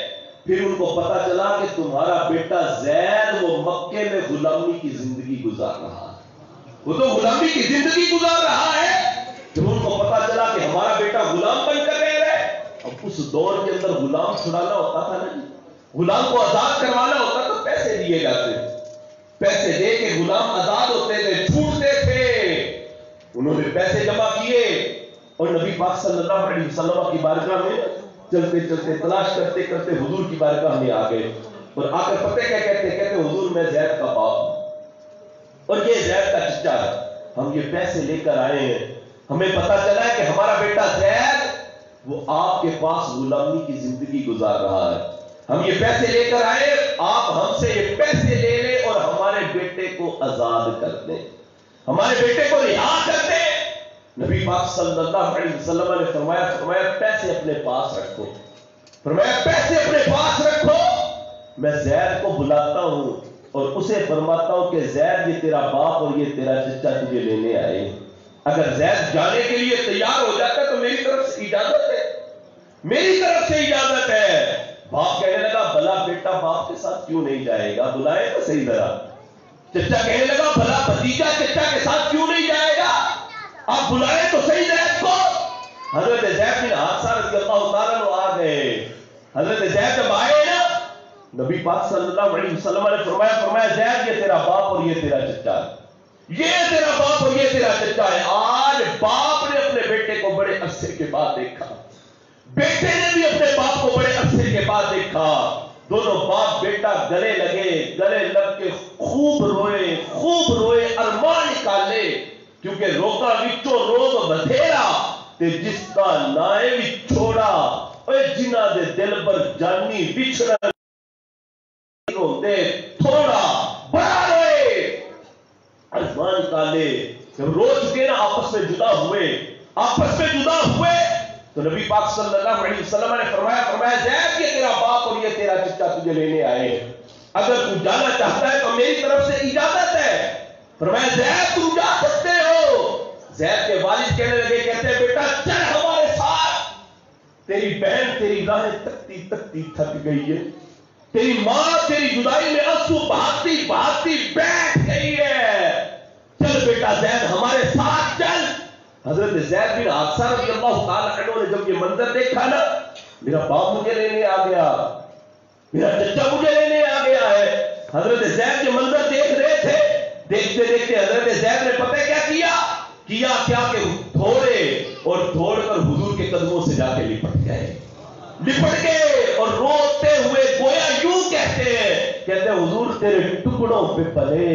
پھر ان کو پتا چلا کہ تمہارا بیٹا زید وہ مکے میں غلامی کی زندگی گزار رہا ہے، وہ تو غلامی کی زندگی گزار رہا ہے. جب ان کو پتا چلا کہ ہمارا بیٹا غلام بن کر رہ رہا ہے، اب اس دور کے اندر غلام چھڑانا ہوتا تھا نا، غلام کو آزاد کروانا ہوتا تو پیسے دیے جاتے، پیسے دے کے غلام آزاد ہوتے تھے، چھوٹتے تھے. انہوں نے پیسے جمع کیے اور نبی پاک صلی اللہ علیہ وسلم کی بارگاہ میں چلتے چلتے تلاش کرتے کرتے حضور کی بارگاہ میں آ گئے. اور آ کر پتہ کیا کہتے حضور میں زید کا باپ ہوں اور یہ زید کا چچا ہے، ہم یہ پیسے لے کر آئے ہیں، ہمیں پتا چلا ہے کہ ہمارا بیٹا زید وہ آپ کے پاس غلامی کی زندگی گزار رہا ہے، ہم یہ پیسے لے کر آئے، آپ ہم سے یہ پیسے لے لیں اور ہمارے بیٹے کو آزاد کر دیں، ہمارے بیٹے کو رہا کر دیں. نبی پاک صلی اللہ علیہ وسلم نے فرمایا پیسے اپنے پاس رکھو، فرمایا پیسے اپنے پاس رکھو، میں زید کو بلاتا ہوں اور اسے فرماتا ہوں کہ زید یہ تیرا باپ اور یہ تیرا چچا تجھے لینے آئے. اگر زید جانے کے لیے تیار ہو جاتا تو میری طرف سے اجازت ہے، میری طرف سے اجازت ہے. باپ کہنے لگا بھلا بیٹا باپ کے ساتھ کیوں نہیں جائے گا، بلائے تو صحیح ذرا. چچا کہنے لگا بھلا بھتیجا چچا کے ساتھ کیوں نہیں جائے گا، آپ بلائے تو صحیح زید کو. حضرت زید بن حارثہ رضی اللہ تعالیٰ عنہ آ گئے. حضرت زید جب آئے نا نبی پاک صلی اللہ علیہ وسلم نے فرمایا زید یہ تیرا باپ اور یہ تیرا چچا ہے، یہ تیرا باپ اور یہ تیرا چچا ہے. آج باپ نے اپنے بیٹے کو بڑے عرصے کے بعد دیکھا، بیٹے نے بھی اپنے باپ کو بڑے عرصے کے بعد دیکھا. دونوں باپ بیٹا گلے لگے، گلے لگ کے خوب روئے ارمان نکالے، کیونکہ روکا وچوں روز بدھیرا تے جس کا نائے بھی چھوڑا اوے جنہ دے دل پر جانی بچھڑن ہوندے تھوڑا بڑا روئے ارمان کالے جب رو چکے نا آپس میں جدا ہوئے تو نبی پاک صلی اللہ علیہ وسلم نے فرمایا زید یہ تیرا باپ اور یہ تیرا چچا تجھے لینے آئے ہیں، اگر تو جانا چاہتا ہے تو میری طرف سے اجازت ہے۔ فرمایا زید تم جا سکتے ہو۔ زید کے والد کہنے لگے، کہتے ہیں بیٹا چل ہمارے ساتھ، تیری بہن تیری راہیں تکتی تکتی تھک گئی ہے، تیری ماں تیری جدائی میں آنسو بہاتی بہاتی بیٹھ گئی ہے، چل بیٹا زید ہمارے ساتھ چل۔ حضرت زید بن حارثہ رضی اللہ تعالیٰ عنہ نے جب یہ منظر دیکھا نا، میرا باپ مجھے لینے آ گیا، میرا چچا مجھے لینے آ گیا ہے۔ حضرت زید کے منظر دیکھ رہے تھے، دیکھتے دیکھتے حضرت زید نے پتہ کیا کیا کہ دھوڑے اور دوڑ کر حضور کے قدموں سے جا کے لپٹ گئے اور روتے ہوئے گویا یوں کہتے ہیں حضور تیرے ٹکڑوں پہ پلے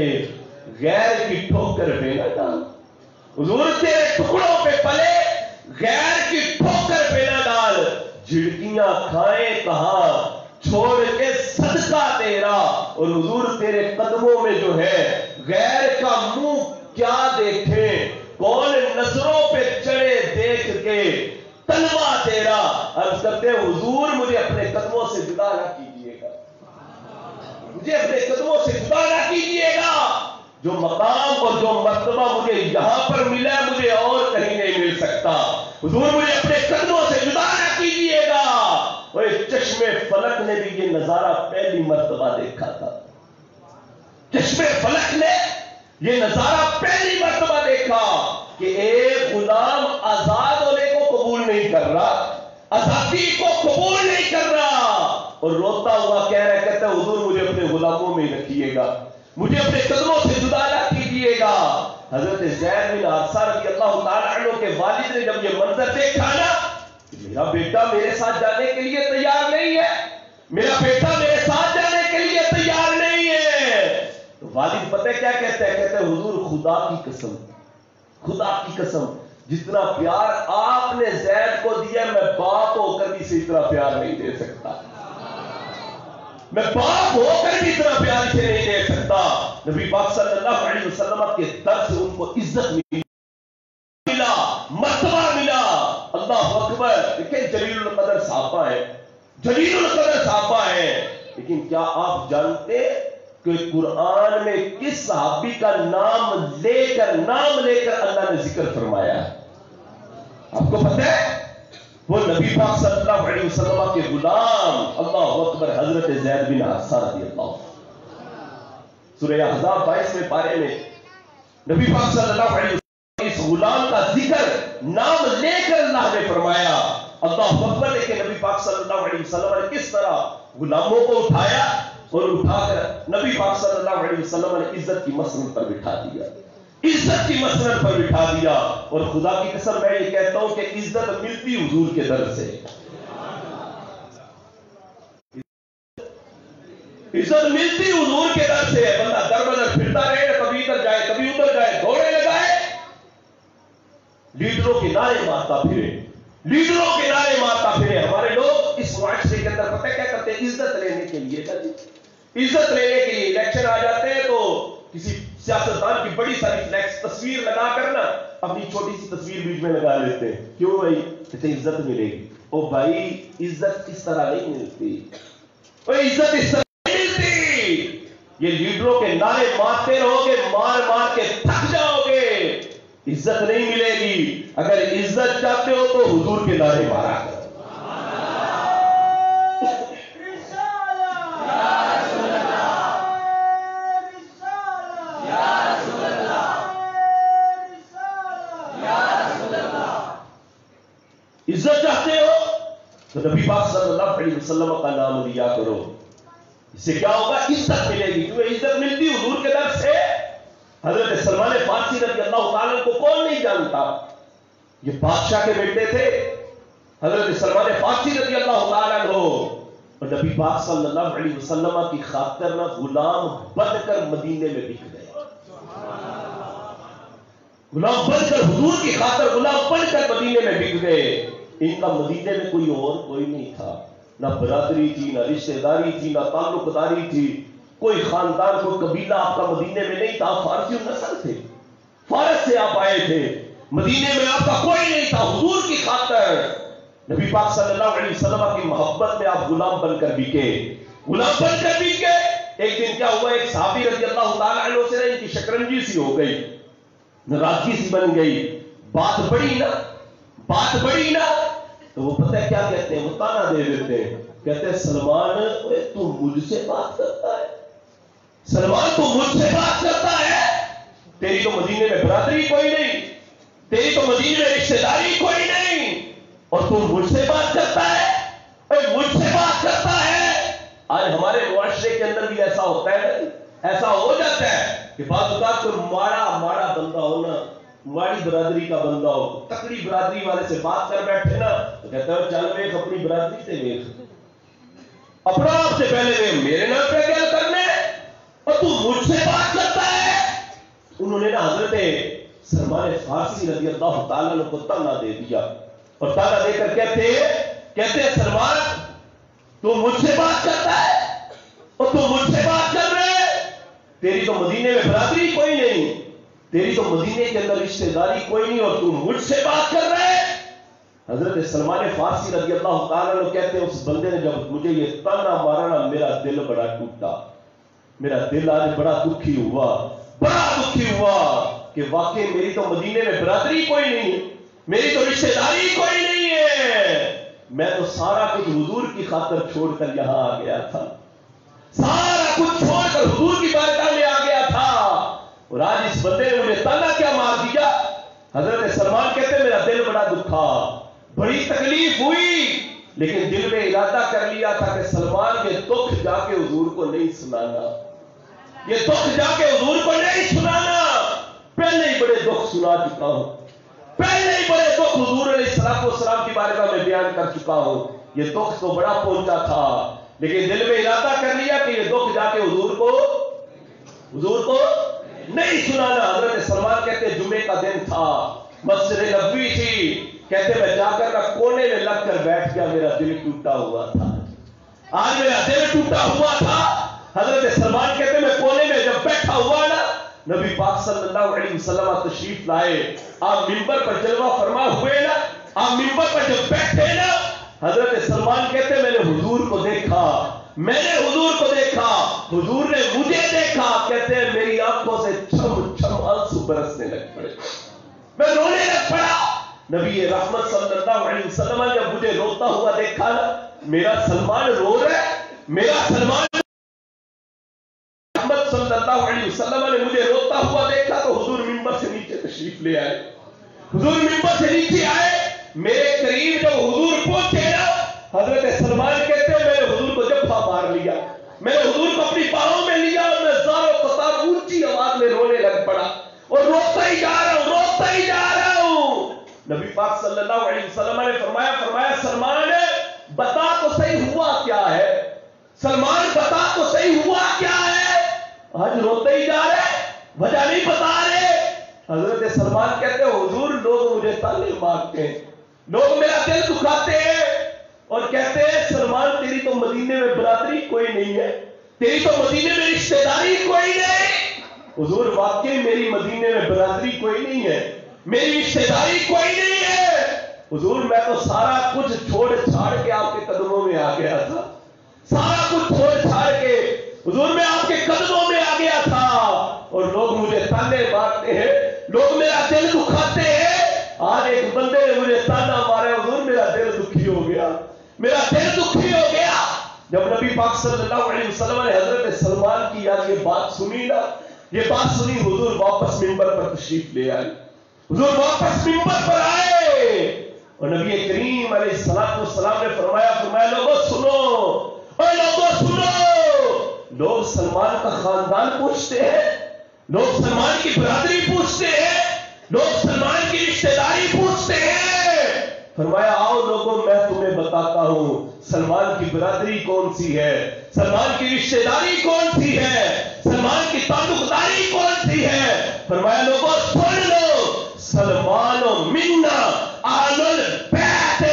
غیر کی ٹھوکر پہ نہ ڈال، حضور تیرے ٹکڑوں پہ پلے غیر کی ٹھوکر پہ نہ ڈال، جھڑکیاں کھائیں کہاں چھوڑ کے صدقہ تیرا، اور حضور تیرے قدموں میں جو ہے غیر کا منہ کیا دیکھیں، کون نظروں پہ چڑھے دیکھ کے تلوا تیرا۔ عرض کرتے ہیں حضور مجھے اپنے قدموں سے جدا نہ کیجیے گا، مجھے اپنے قدموں سے جدا نہ کیجیے گا، جو مقام اور جو مرتبہ مجھے یہاں پر ملا مجھے اور کہیں نہیں مل سکتا، حضور مجھے اپنے قدموں سے جدا نہ کیجیے گا۔ اور چشم فلک نے بھی یہ نظارہ پہلی مرتبہ دیکھا تھا، چشم فلک نے یہ نظارہ پہلی مرتبہ دیکھا کہ ایک غلام آزاد ہونے کو قبول نہیں کر رہا، آزادی کو قبول نہیں کر رہا، اور روتا ہوا کہہ رہا، کہتا ہے حضور مجھے اپنے غلاموں میں رکھیے گا، مجھے اپنے قدموں سے جدا نہ کیجیے گا۔ حضرت زید بن حارثہ رضی اللہ تعالیٰ عنہ کے والد نے جب یہ منظر دیکھا نا، میرا بیٹا میرے ساتھ جانے کے لیے تیار نہیں ہے، میرا بیٹا میرے ساتھ جانے کے لیے تیار نہیں ہے، تو والد پتہ کیا کہتے ہیں حضور خدا کی قسم جتنا پیار آپ نے زید کو دیا میں باپ ہو کر بھی اسے اتنا پیار نہیں دے سکتا، میں باپ ہو کر بھی اتنا پیار اسے نہیں دے سکتا۔ نبی پاک صلی اللہ علیہ وسلم کے در سے ان کو عزت ملا، مرتبہ ملا، اللہ اکبر۔ دیکھیں جلیل القدر صحابہ ہے، جلیل القدر صحابہ ہے، لیکن کیا آپ جانتے کہ قرآن میں کس صحابی کا نام لے کر اللہ نے ذکر فرمایا ہے؟ آپ کو پتہ ہے؟ وہ نبی پاک صلی اللہ علیہ وسلم کے غلام، اللہ اکبر، حضرت زید بن حارثہ رضی اللہ عنہ۔ سورہ احزاب 22 پارے میں نبی پاک صلی اللہ علیہ وسلم اس غلام کا ذکر نام لے کر اللہ نے فرمایا، اللہ اکبر۔ کہ نبی پاک صلی اللہ علیہ وسلم نے کس طرح غلاموں کو اٹھایا اور اٹھا کر نبی پاک صلی اللہ علیہ وسلم نے عزت کی مسند پر بٹھا دیا، عزت کی مسند پر بٹھا دیا۔ اور خدا کی قسم میں یہ کہتا ہوں کہ عزت ملتی حضور کے در سے، عزت ملتی حضور کے در سے۔ بندہ در بدر پھرتا رہے، کبھی ادھر جائے کبھی ادھر جائے، دوڑے لگائے، لیڈروں کے نعرے مارتا پھرے، لیڈروں کے نعرے مارتا پھرے۔ ہمارے لوگ اس معاشرے کے اندر پتہ کیا کرتے ہیں؟ عزت لینے کے لیے، عزت لینے کے لیے الیکشن آ جاتے ہیں تو کسی سیاستدان کی بڑی ساری فلیکس تصویر لگا کر نا اپنی چھوٹی سی تصویر بیچ میں لگا لیتے ہیں، کیوں بھائی؟ کہتے ہیں عزت ملے گی۔ او بھائی عزت اس طرح نہیں ملتی، عزت اس طرح نہیں ملتی۔ یہ لیڈروں کے نعرے مارتے رہو گے، مار مار کے تھک جاؤ گے، عزت نہیں ملے گی۔ اگر عزت چاہتے ہو تو حضور کے نعرے مارا کرو۔ عزت چاہتے ہو تو نبی پاک صلی اللہ علیہ وسلم کا نام لیا کرو، اس سے کیا ہوگا؟ عزت ملے گی، کیونکہ عزت ملتی حضور کے در سے۔ حضرت سلمان فارسی رضی اللہ تعالیٰ کو کون نہیں جانتا؟ یہ بادشاہ کے بیٹے تھے، حضرت سلمان فارسی رضی اللہ تعالیٰ عنہ، اور نبی پاک صلی اللہ علیہ وسلم کی خاطر نہ غلام بن کر مدینے میں بک گئے، غلام بن کر حضور کی خاطر غلام بن کر مدینے میں بک گئے۔ ان کا مدینے میں کوئی اور کوئی نہیں تھا، نہ برادری تھی، نہ رشتہ داری تھی، نہ تعلق داری تھی، کوئی خاندان کوئی قبیلہ آپ کا مدینے میں نہیں تھا، فارسی نسل تھے، فارس سے آپ آئے تھے، مدینے میں آپ کا کوئی نہیں تھا، حضور کی خاطر نبی پاک صلی اللہ علیہ وسلم کی محبت میں آپ غلام بن کر بکے، غلام بن کر بکے۔ ایک دن کیا ہوا، ایک صحابی رضی اللہ تعالیٰ عنہ سے ان کی شکنجی سی ہو گئی، ناراضگی سی بن گئی، بات بڑی نا، تو وہ پتہ ہے کیا کہتے ہیں، وہ تانا دے دیتے ہیں، کہتے ہیں سلمان تو مجھ سے بات کرتا ہے، سلمان تو مجھ سے بات کرتا ہے، تیری تو مدینے میں برادری کوئی نہیں، تیری تو مدینے میں رشتہ داری کوئی نہیں، اور تو مجھ سے بات کرتا ہے، مجھ سے بات کرتا ہے۔ آج ہمارے معاشرے کے اندر بھی ایسا ہوتا ہے، ایسا ہو جاتا ہے کہ بعض اوقات کوئی ماڑا بندہ ہو نا، ماڑی برادری کا بندہ ہو، تکڑی برادری والے سے بات کر بیٹھے نا، تو کہتا ہے چل ویخ اپنی برادری سے ویخ، اپنا آپ سے پہلے ویخ، میرے نام پہ گل کرنے اور تو مجھ سے بات کرتا ہے۔ انہوں نے نا حضرت سلمان فارسی رضی اللہ تعالیٰ عنہ کو تانا دے دیا، اور تانا دے کر کہتے ہیں سلمان تو مجھ سے بات کرتا ہے اور تو مجھ سے بات کر رہے، تیری تو مدینے میں برادری کوئی نہیں، تیری تو مدینے کے اندر رشتہ داری کوئی نہیں، اور تو مجھ سے بات کر رہے۔ حضرت سلمان فارسی رضی اللہ تعالیٰ عنہ کہتے ہیں اس بندے نے جب مجھے یہ تانا مارا نا، میرا دل بڑا ٹوٹا، میرا دل آج بڑا دکھی ہوا کہ واقعی میری تو مدینے میں برادری کوئی نہیں ہے، میری تو رشتہ داری کوئی نہیں ہے، میں تو سارا کچھ حضور کی خاطر چھوڑ کر یہاں آ گیا تھا، سارا کچھ چھوڑ کر حضور کی بارگاہ میں آ گیا تھا، اور آج اس بندے نے مجھے تانا کیا مار دیا۔ حضرت سلمان کہتے ہیں میرا دل بڑا دکھا، بڑی تکلیف ہوئی، لیکن دل میں ارادہ کر لیا تھا کہ سلمان یہ دکھ جا کے حضور کو نہیں سنانا، یہ دکھ جا کے حضور کو نہیں سنانا، پہلے ہی بڑے دکھ سنا چکا ہوں، پہلے ہی بڑے دکھ حضور علیہ السلام کی بارگاہ میں بیان کر چکا ہوں، یہ دکھ تو بڑا پہنچا تھا، لیکن دل میں ارادہ کر لیا کہ یہ دکھ جا کے حضور کو نہیں سنانا۔ حضرت سلمان کہتے جمعے کا دن تھا، مسجد نبوی تھی، کہتے میں جا کر کونے میں لگ کر بیٹھ گیا، میرا دل ٹوٹا ہوا تھا، آج میرا دل ٹوٹا ہوا تھا۔ حضرت سلمان کہتے میں کونے میں جب بیٹھا ہوا نا، نبی پاک صلی اللہ علیہ وسلم تشریف لائے، آپ منبر پر جلوہ فرما ہوئے نا، آپ منبر پر جب بیٹھے نا، حضرت سلمان کہتے میں نے حضور کو دیکھا، میں نے حضور کو دیکھا، حضور نے مجھے دیکھا، کہتے ہیں میری آنکھوں سے چھم چھم آنسو برسنے لگ پڑے، میں رونے لگ پڑا۔ نبی رحمت صلی اللہ علیہ وسلم نے جب مجھے روتا ہوا دیکھا نا، میرا سلمان رو رہا ہے، میرا سلمان رحمت صلی اللہ علیہ وسلم نے مجھے روتا ہوا دیکھا، تو حضور منبر سے نیچے تشریف لے آئے، حضور منبر سے نیچے آئے، میرے قریب جب حضور پہنچے نا، حضرت سلمان کہتے ہیں میں نے حضور کو جبھا مار لیا، میں نے حضور کو اپنی باہوں میں لیا، اور میں زار و قطار اونچی آواز میں رونے لگ پڑا، اور روتا ہی جا رہا ہوں۔ نبی پاک صلی اللہ علیہ وسلم نے فرمایا سلمان بتا تو صحیح ہوا کیا ہے، سلمان بتا تو صحیح ہوا کیا ہے، آج روتے ہی جا رہے، وجہ نہیں بتا رہے۔ حضرت سلمان کہتے ہیں حضور لوگ مجھے تانے مارتے ہیں، لوگ میرا دل دکھاتے ہیں، اور کہتے ہیں سلمان تیری تو مدینے میں برادری کوئی نہیں ہے، تیری تو مدینے میں رشتہ داری کوئی نہیں۔ حضور واقعی میری مدینے میں برادری کوئی نہیں ہے، میری رشتہ داری کوئی نہیں ہے، حضور میں تو سارا کچھ چھوڑ چھاڑ کے آپ کے قدموں میں آ گیا تھا، سارا کچھ چھوڑ چھاڑ کے حضور میں آپ کے قدموں میں آ گیا تھا، اور لوگ مجھے تانے مارتے ہیں، لوگ میرا دل دکھاتے ہیں۔ آج ایک بندے نے مجھے تانا مارا، حضور میرا دل دکھی ہو گیا، میرا دل دکھی ہو گیا۔ جب نبی پاک صلی اللہ علیہ وسلم نے حضرت سلمان کی یاد یہ بات سنی نا، یہ بات سنی، حضور واپس منبر پر تشریف لے آئے، حضور واپس منبر پر آئے، اور نبی کریم علیہ السلام نے فرمایا لوگوں سنو، اے لوگوں سنو، لوگ سلمان کا خاندان پوچھتے ہیں، لوگ سلمان کی برادری پوچھتے ہیں، لوگ سلمان کی رشتہ داری پوچھتے ہیں۔ فرمایا آؤ لوگوں میں تمہیں بتاتا ہوں سلمان کی برادری کون سی ہے، سلمان کی رشتہ داری کون سی ہے، سلمان کی تعلق داری کون سی ہے۔ فرمایا لوگوں سن لو، سلمان منا اہل البیت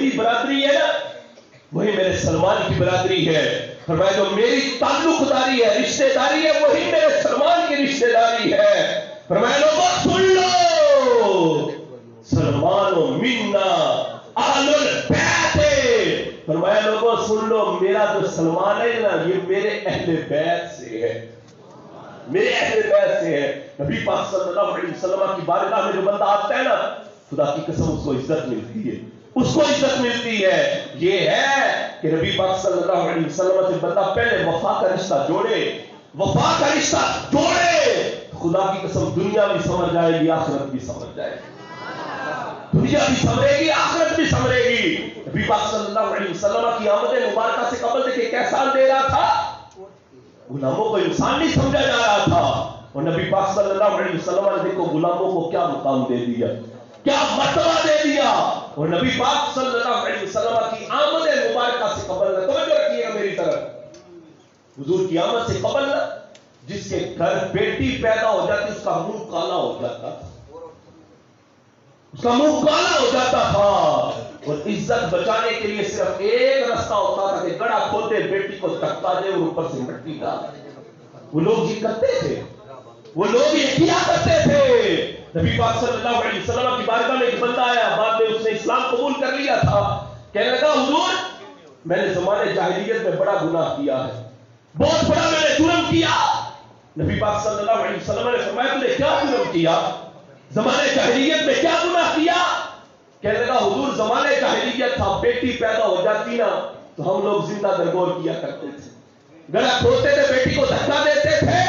میری برادری ہے نا وہی میرے سلمان کی برادری ہے. فرمایا جو میری تعلق داری ہے رشتہ داری ہے وہی میرے سلمان کی رشتہ داری ہے. فرمایا لوگوں سن لو سلمان و منا اہل البیت ہے. فرمایا لوگوں سن لو میرا جو سلمان ہے نا یہ میرے اہل بیت سے ہے میرے اہل بیت سے ہے. نبی پاک صلی اللہ علیہ وسلم کی بارگاہ میں جو بندہ آتا ہے نا خدا کی قسم اس کو عزت ملتی ہے اس کو عزت ملتی ہے. یہ ہے کہ نبی پاک صلی اللہ علیہ وسلم سے بندہ پہلے وفا کا رشتہ جوڑے وفا کا رشتہ جوڑے خدا کی قسم دنیا بھی سمجھ جائے گی آخرت بھی سمجھ جائے گی دنیا بھی سمجھے گی آخرت بھی سمجھے گی. نبی پاک صلی اللہ علیہ وسلم کی آمد مبارکہ سے قبل دیکھیں کیسا اندھیرا تھا غلاموں کو انسان نہیں سمجھا جا رہا تھا اور نبی پاک صلی اللہ علیہ وسلم نے دیکھو غلاموں کو کیا مقام دے دیا کیا مرتبہ دے دیا. اور نبی پاک صلی اللہ علیہ وسلم کی آمد مبارکہ سے قبل توجہ رکھیے گا میری طرف حضور کی آمد سے قبل جس کے گھر بیٹی پیدا ہو جاتی اس کا منہ کالا ہو جاتا تھا اس کا منہ کالا ہو جاتا تھا. اور عزت بچانے کے لیے صرف ایک رستہ ہوتا تھا کہ گڑا کھودے بیٹی کو دھکا دے اور اوپر سے مٹی ڈال. وہ لوگ یہ کرتے تھے وہ لوگ یہ کیا کرتے تھے. نبی پاک صلی اللہ علیہ وسلم کی بارگاہ میں ایک بندہ آیا بعد میں اس نے اسلام قبول کر لیا تھا. کہنے لگا حضور میں نے زمانے جاہلیت میں بڑا گناہ کیا ہے بہت بڑا میں نے جرم کیا. نبی پاک صلی اللہ علیہ وسلم نے فرمایا تم نے کیا جرم کیا زمانے جاہلیت میں کیا گناہ کیا. کہنے لگا حضور زمانے جاہلیت تھا بیٹی پیدا ہو جاتی نا تو ہم لوگ زندہ درگور کیا کرتے تھے گلا کھولتے تھے بیٹی کو دھکا دیتے تھے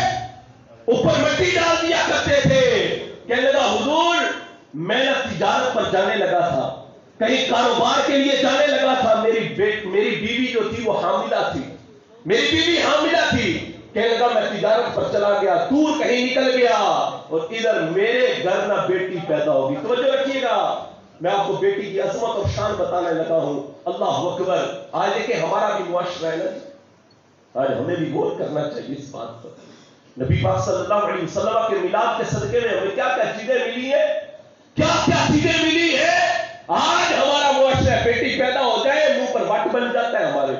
اوپر مٹی ڈال دیا کرتے تھے. کہنے لگا حضور میں نہ تجارت پر جانے لگا تھا کہیں کاروبار کے لیے جانے لگا تھا میری بیوی جو تھی وہ حاملہ تھی میری بیوی حاملہ تھی. کہنے لگا میں تجارت پر چلا گیا دور کہیں نکل گیا اور ادھر میرے گھر نہ بیٹی پیدا ہوگی. توجہ رکھیے گا میں آپ کو بیٹی کی عظمت اور شان بتانے لگا ہوں. اللہ اکبر. آج دیکھیں ہمارا بھی معاشرہ ہے نا آج ہمیں بھی غور کرنا چاہیے اس بات پر. نبی پاک صلی اللہ علیہ وسلم کے میلاد کے صدقے میں ہمیں کیا کیا چیزیں ملی ہیں کیا کیا چیزیں ملی ہیں. آج ہمارا معاشرہ بیٹی پیدا ہو جائے منہ پر وٹ بن جاتا ہے ہمارے.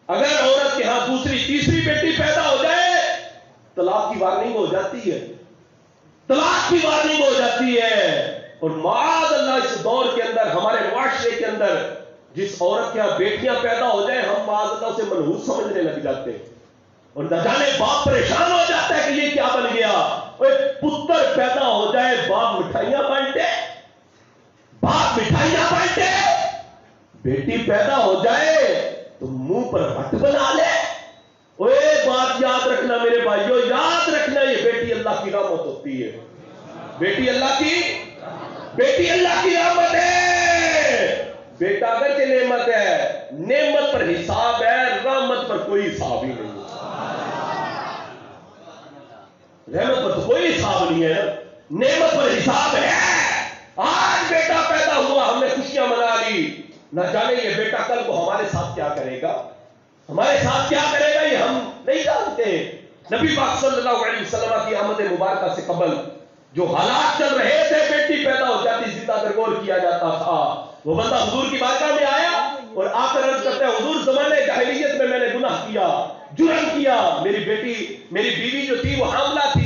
اگر عورت کے ہاں دوسری تیسری بیٹی پیدا ہو جائے طلاق کی وارننگ ہو جاتی ہے طلاق کی وارننگ ہو جاتی ہے. اور معاذ اللہ اس دور کے اندر ہمارے معاشرے کے اندر جس عورت کے ہاں بیٹیاں پیدا ہو جائیں ہم معاذ اللہ سے منحوس سمجھنے لگ جاتے ہیں اور نہ جانے باپ پریشان ہو جاتا ہے کہ یہ کیا بن گیا. پتر پیدا ہو جائے باپ مٹھائیاں بانٹے بیٹی پیدا ہو جائے تو منہ پر ہٹ بنا لے. بات یاد رکھنا میرے بھائیوں یاد رکھنا یہ بیٹی اللہ کی رحمت ہوتی ہے بیٹی اللہ کی رحمت ہے. بیٹا اگر کہ نعمت ہے نعمت پر حساب ہے رحمت پر کوئی حساب ہی نہیں رحمت پر تو کوئی حساب نہیں ہے نعمت پر حساب ہے. آج بیٹا پیدا ہوا ہم نے خوشیاں منا لی نہ جانے یہ بیٹا کل کو ہمارے ساتھ کیا کرے گا یہ ہم نہیں جانتے. نبی پاک صلی اللہ علیہ وسلم کی آمد مبارکہ سے قبل جو حالات چل رہے تھے بیٹی پیدا ہو جاتی زندہ درگور کیا جاتا تھا. وہ بندہ حضور کی بارگاہ میں آیا اور آ کر عرض کرتے ہیں حضور زمانے جاہلیت میں نے گناہ کیا جرم کیا میری بیوی جو تھی وہ حاملہ تھی